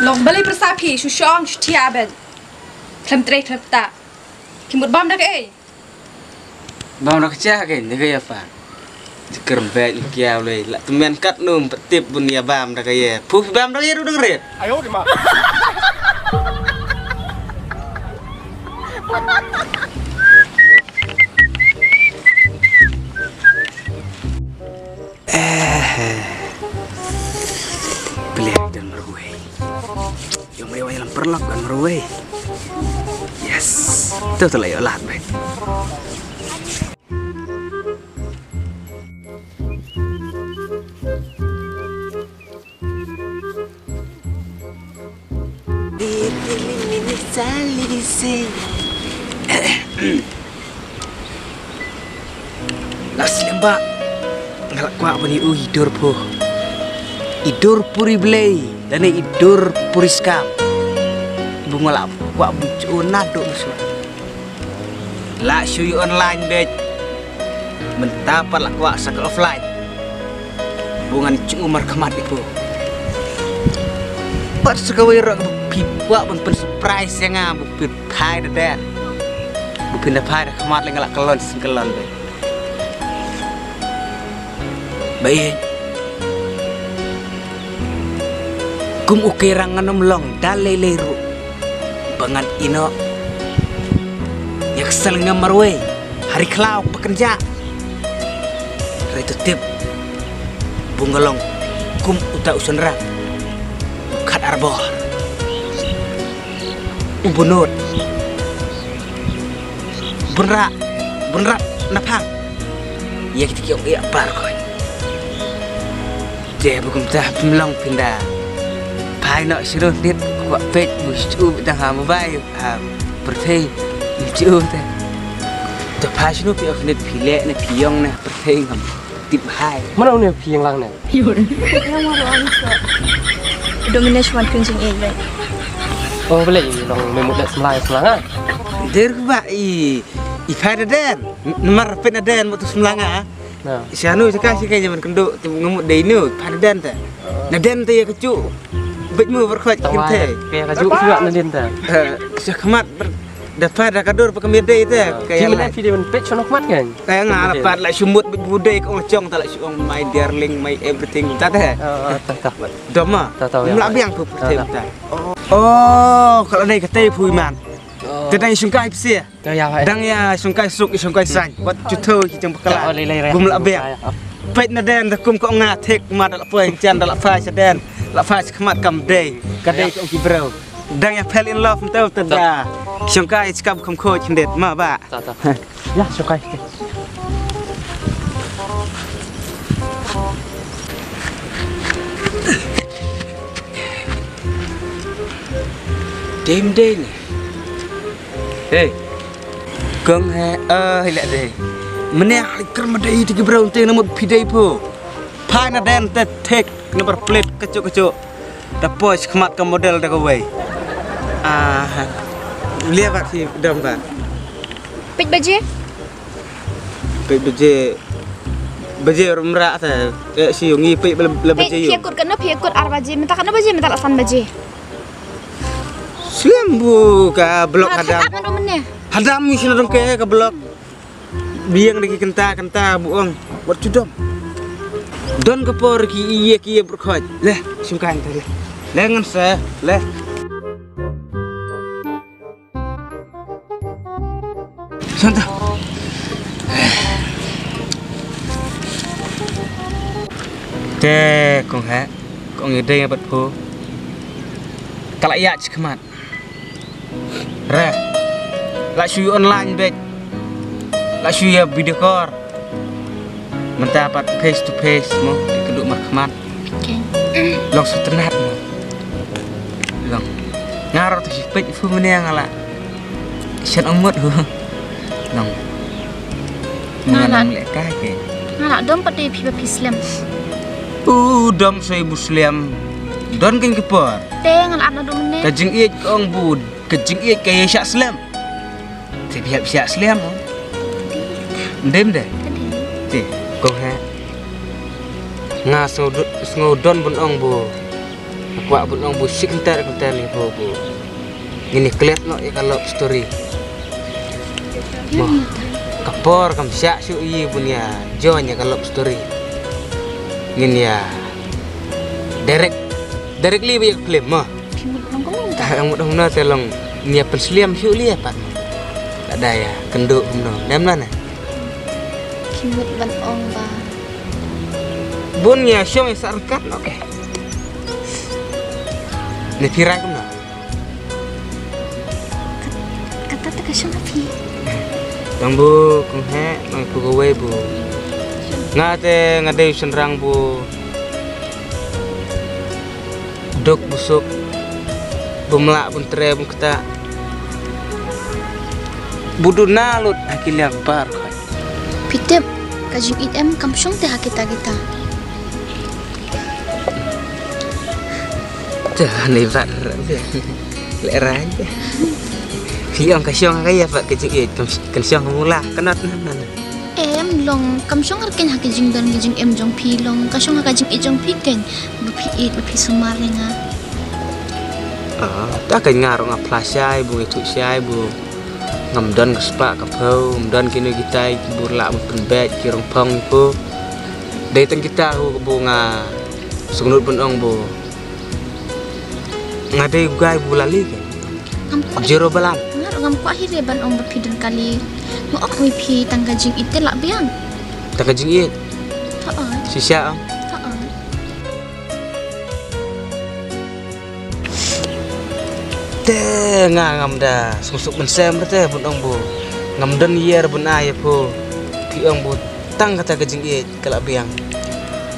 ลงบลิประสาผีชูช่องชูเทียเบนคลำเตรคลำตาขิมดบอมนักบอมนักจ้ากันนี่ก็อย่าฟังจะกระเบิดอีกยาวเลยละตุเมียนกัดนุ่มปฏิบบุญยาบามนักยาผู้บามนักยารู้ดังเรียดไอ้โอ้ดิมาBeliau dan meruai. Yang mewah yang perlak dan meruai. Yes, itu telah ya lahat baik. Ini salisi. Las lembak. Ngalak kuat bani hidur po. Idur puri belai dan idur puri skam. Ibu ngalak kuat bucu nado musuh. Lak shui online bet. Mentapat lak kuat sak offline. Bungan cumar kemat ibu. Pat sekawai rak pipa ben surprise yang ngam bu pai dan. Bu pindah pai kemat lagi ngalak kelon singkelon bet. Baik. Kum ukirang long dalai leru bangan ino yak selengah marwe hari kelau pekerja itu tip bungalong kum uta usunra kat arbor ubunut bunra napang yak tikyong iya parkoy je bukum tah pemlong pindah Hai nak suruh dit kuat pet mustu tengah mobile perthei mustu teh tu pai suruh pi aku net pilek net piong nah perthei ngam tip hai mana ne piong lang nah yun yang mau orang domination one kencing ini oh boleh long memut nak selang der ba i pai den nomor pet den mutu selanga nah sianu sekali zaman kenduk ngemut dei nu pai den teh nah den teh ya kecu Bejmu berkuat kita. Kayak kajuk juga nanti dah. Sekemat dapat rakadur pakai media itu. Kayak mana video page sonok mat kan? Kayak ngalapat lah sumut budaya kong cong tak lah suang my darling my everything tak teh. Tak. Doma. Tak. Melak biang tu pertama tak. Oh, kalau ada kata puiman. Tadang sungkai psi. Dang ya sungkai suk sungkai san. Buat juto kita berkelah. Gum melak biang. Pet naden kum kong ngatek mat dalam poin jan dalam fai saden. La faz kemat kam day kadai kong kibrau dang ya fell in love entau tada sungkai skam kom ko chendet ma ba tak ya sungkai đêm đây này hey kong he hilak deh meneh kerma dai ti kibrau te namut pidai po phai na den te tek nomor plate kecuk dapoy kemat ke model dah kawai lihat pak si dam kan pit baje rumra ta si ngi pit le baje yo piakut kan piakut ar baje minta kan baje minta lasan baje Siambu ka blok hadam ni sino dong ke blok biang lagi kenta buang buat cudom Don kapor ki iya berkhoj leh sungkan tadi lengan saya leh santai teh kong ha kong ide yang berpo kalau iya cikemat reh lah shui online bet lah shui video call mendapat face to face mo keduk markmat long sutenat mo long ngarot si pet fu meneng ala sian omot ho long ngalang lek kai ke ngala dom pati pi islam dom soy muslim don king kepor te ngala ana dom ne kajing iet kong bud kajing iet kaya syak islam te biak syak islam mo ndem deh te kong ha nga so don bun ong bu kuat pun orang busik kentar ni bu. Ini kelihatan no ya kalau story. Mah kapor kam syak su iya punya jonya kalau story. Ini ya. Derek li banyak film mah. Kimut long ko minta. Ang mudah telong nia penseliam su li apa. Tak ada ya kenduk no. Nam mana? Kimut ban ong ba. Bun ya syong sarkat no ke. Ne pirai kum no. Kata ta ka syong api. Bang bu kung he nang pugawai bu. Ngate ngade senrang bu. Dok busuk. Bumlak pun tere pun kita. Budu nalut akilnya bar kai. Pitep kajing item kam syong te hakita kita. Dah ni bar. Lera aja. Siang ka syong kaya pak kecik kan syong mula kenat nan. Em long kam syong arken hakijing dan gijing em jong pi long ka syong hakajing ijong pi ken. Bupi it bupi sumarenga. Tak kan ngarong aplasai bu itu siai bu. Ngamdan ke spak kapau, ngamdan kini kita kibur lak penbet kirong pong bu. Datang kita bu bunga sungut pun ong bu. Ngadai gai bu lali kan. Jero balam. Ngam ko ahire ban ong bupi dan kali. Mo ok mi pi tanggajing ite lak biang. Tak kajing it. Haan. Sisa ong. Haan. Ngam dah susuk mensem teh pun ong bu. Ngamdan yer pun ayah bu. Pi ong bu tang kata kajing it kalak biang.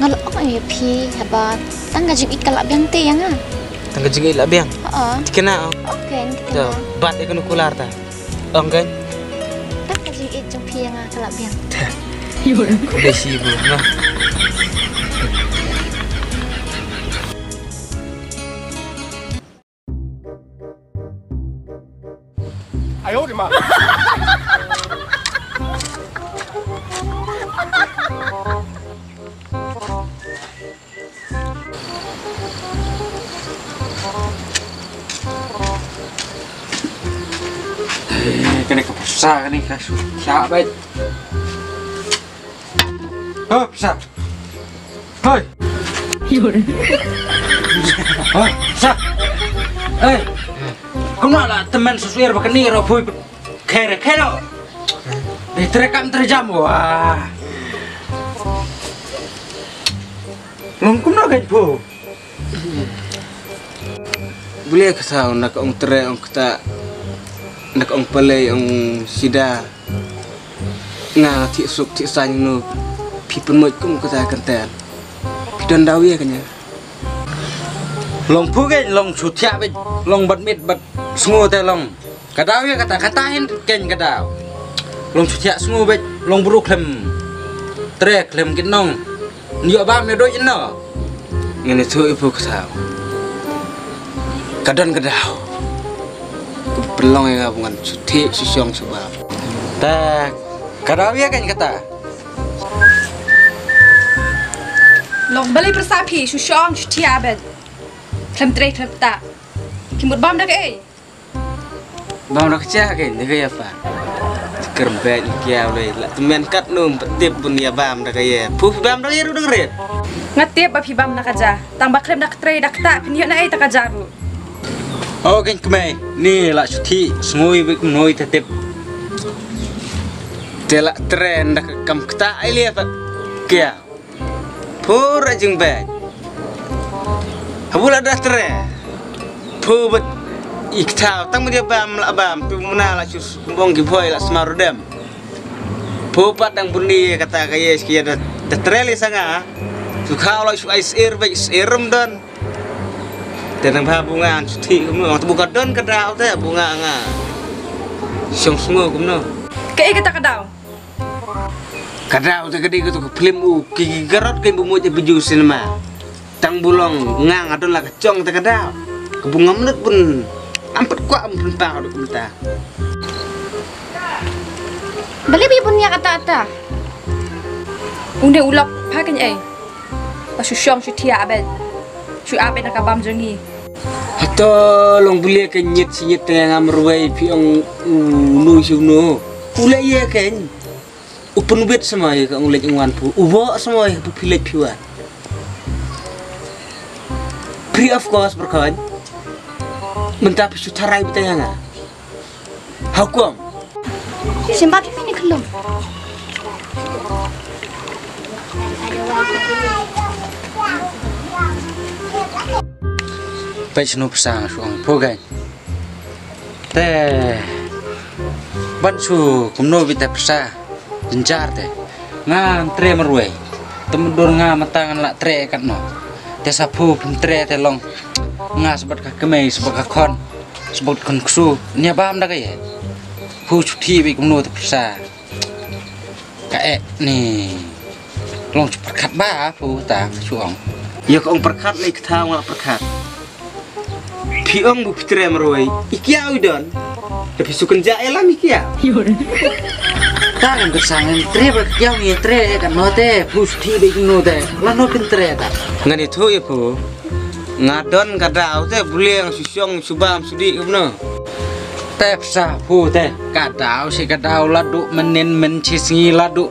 Ngal ok mi pi hebat. Tanggajing it kalak biang te yang ah. Tang kajing it lak biang. Haan. Dikena ong. Oke, Tu kita. bat ikon kular ta. Ong kan. Tanggajing it jong pi yang ah kalak biang. Udah sibuk nah. Cái này có xa cái này khá xa bên xa hơi xa ê cũng nói là teman sesuai apa kini ro boy kere kero terekam terjam wah long cũng nói cái bu Boleh ke tahu nak ong tere ong kita nak ong pelai ong sida nga ti suk ti sang nu pi penmoj kum kata kanten pi don dawi kanya long pu cái long sụt thia bên long bật mít bật sungu te long kadau ya kata hin ken kadau long sụt thia sungu bên long buru klem tre klem kin nong nyo bam ne doi no ngene tu ibu ke tahu kadon kadau pelong yang abungan suti sisyong sebab ta kadau ya kan kata Long balik persapi syong tiabed. Klem tre klem ta. Kimut bam dak eh. bang nak cah kan dia kaya apa kerembet kiau le la temen kat num petip pun ya bam dak kaya pu bam dak yeru dengret Ngatip ba bam nakaja. Tang ba klem dak tre dak ta pinyo na eh takajaru. oh kan kemai ni la suti semui bik noi tetep telak tren dak kam kata ile apa kia pura jeng bet habula dah tren pu bet iktau tang dia bam la bam tu muna la sus bong ki boy la smarudem pu pat dang bundi kata kaya skia dah treli sanga su khao la su ais air bet serum don dan pa bunga suti kumno buka don kadau te bunga nga song sungo kumno Ke kata kadau. kadau te gede gitu film u ki garot ke bumu je biju sinema tang bulong ngang adon la kecong te kadau kebunga menut pun ampet kuat pun pa do kumta Balik bi punya kata ata. Unde ulok pakan eh. Ba syong tiabed. chui ape nak kabam jengi. Atau long beli kenyit sinyit tengah ngamruai piong nu sunu. Ulai ya kan. Open bed semua ya kang ulai ingwan pu. Ubo semua ya pu pilih piwan. Free of cost berkawan. Mentap sutarai betayanga. Hukum. Simpat ini kelum. Baik seno pesang suang pogai. Teh bansu kumno bita pesa jenjar teh. Ngam tre merwe. Temendur ngam matangan lak tre kat no. Teh sapu pun tre teh long. Nga sebat ka kemei sebat ka kon. Sebat kon ksu. Nya bam dah kaya. Pu cuti bi kumno teh pesa. Kae ni. Long cepat kat ba pu ta suang. Ya kong perkat lagi ketang wala perkat. Piong bu fitre meroi. Ikia udon. Tapi sukan jae lah ikia. Ta kan kesangan tre berkiau ni tre kan no teh pu cuti bi kumno teh. Lah no kin tre ta. Ngan itu ya pu. Ngadon kadau teh boleh yang susyong subam sudi kumno. Teh pesa pu teh. Kadau si kadau ladu menin mencisngi ladu.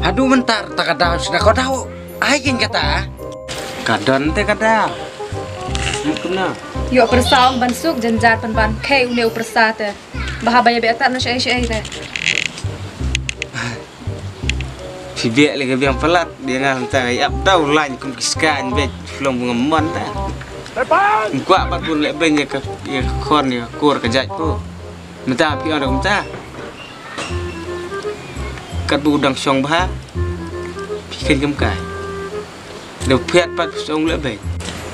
Aduh mentar tak kadau sudah kau tahu. Aikin kata. Kadon teh kadau. Kumno. Yo persaung bansuk jenjar pan kei uneu persate. Bahabaya be atak na syai teh. Si biak lagi biang pelat dia ngantar yap tahu lain kum kiskan bet belum mengemon ta. Kuat bakun lek ben ya kon ya kur kejat ku. Menta pi orang menta. Kat budang song bah. Pikan kem kai. Lu piat pat song lek ben.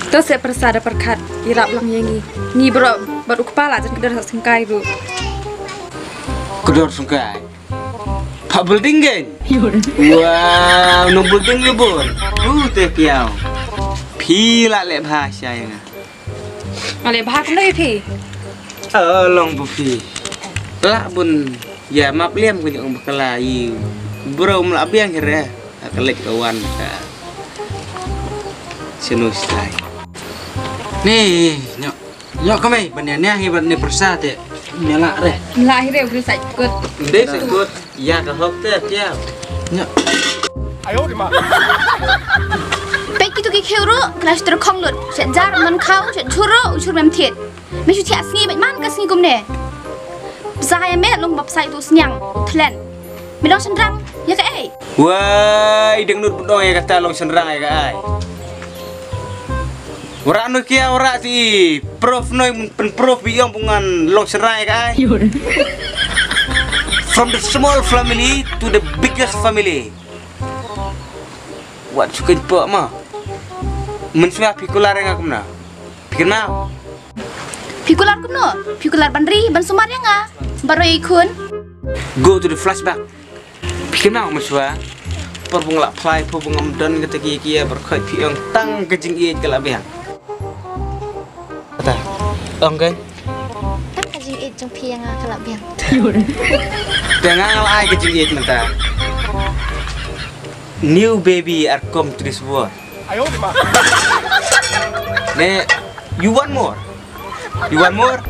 Terus saya persada perkat irap lang yengi. Ni bro baru kepala jan kedar sengkai bu. Kedor sungkai. Pak building kan? Wow, nung building ni bun. Teh piau. Pila lek bahasa yang. Ale bahak ndai pi. Long bu pi. Lah bun. Ya map liam ku yang bakalai. Bro melak biang kira. Akalek kawan ka. Sinu stai. Nih, nyok kami banyak hebat ni persa teh. Nyala re. Lahir udah saya ikut. Deh sekut. Ya kahok teh piau. Nyok. Baik itu kekheru kelas terkonglut. Sejar man kau curo ucur mem tiet. Mesu tiat sni baik man kas sni kumne. Saya met long bab sai tu senyang tlen. Medong sendrang ya ke ai. Wah, ideng nut pedong ya kata long senrang ya kai. Ora anu kia ora si prof noi pen prof biang pungan long serai kai. From the small family to the biggest family. Wat suka po ma. Mensua pikular yang aku na. Pikir mau. Pikular kumno. Pikular bandri ban sumar yang ah. Baru ikun. Go to the flashback. Pikir mau mensua. Perbung lak play perbung amdan ketika kia berkait piang tang kejing iet kelabihan. Kata, kan? Tak kaji ejong piang kalau biang. Jangan ngalai kejing iet mentah. New baby are come to this world. Ne, you want more? You want more? More.